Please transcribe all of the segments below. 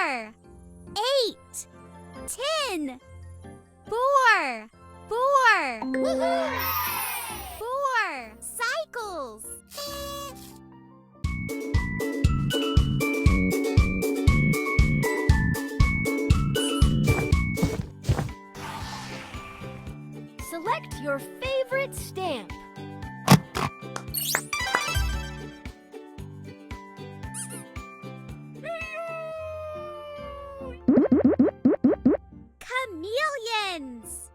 4, 8, 10. 4, 4. Woohoo! 4 cycles. Select your favorite stamp. Chameleons.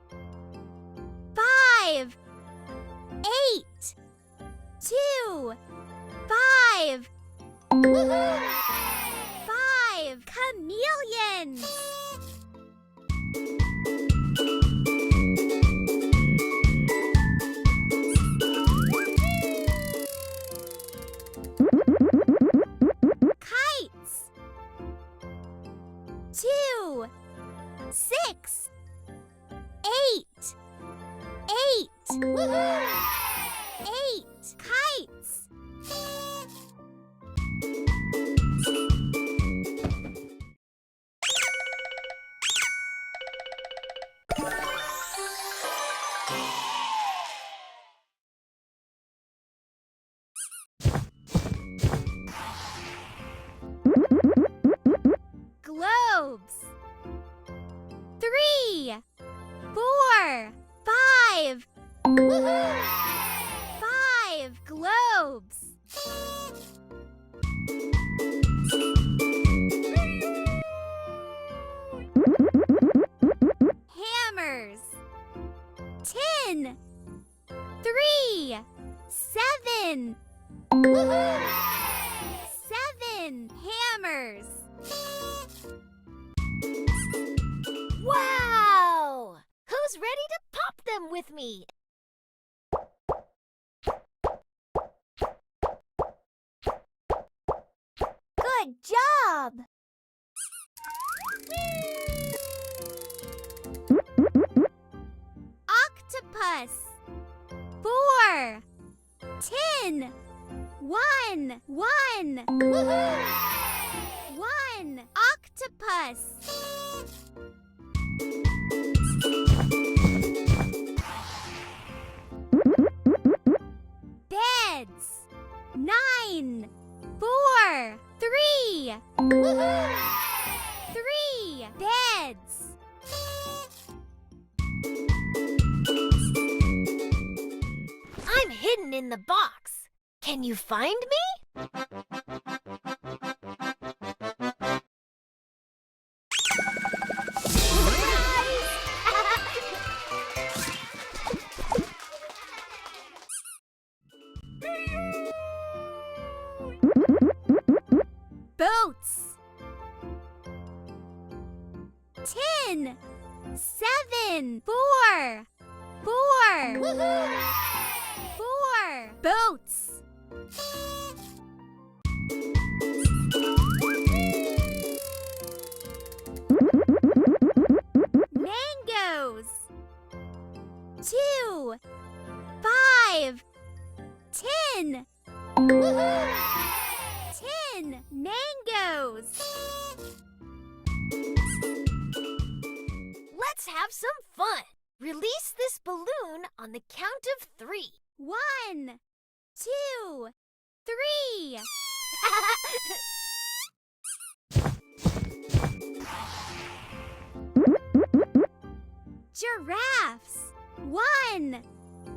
5, 8, 2, 5. Woohoo! 5 chameleons. Kites. 2, 6, 8, 8. Woohoo! 8 kites. Globes. 3, 4, 5. Woohoo! 5 globes. Hammers. 10, 3, 7. Woohoo! 7 hammers. Wow! Who's ready to pop them with me? Good job! Octopus. 4, 10. 1, 1. Woohoo! 1 octopus. Beds. 9, 4, 3. Woohoo! 3 beds. I'm hidden in the box. Can you find me? Boats. 10, 7, 4, 4. Woohoo! 4 boats. Mangoes. 2, 5, 10. Woohoo! 10 mangoes. Let's have some fun. Release this balloon on the count of 3. 1, 2, 3. Giraffes. 1,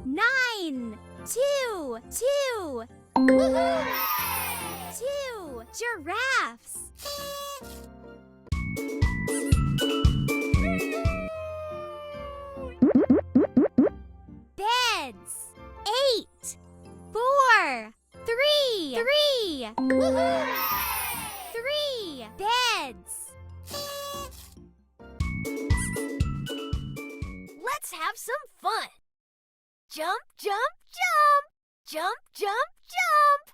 9, 2, 2. Woohoo! 2 giraffes. Beds. 8, 4, 3. 3. Woohoo! 3 beds. Let's have some fun. Jump, jump, jump. Jump, jump, jump.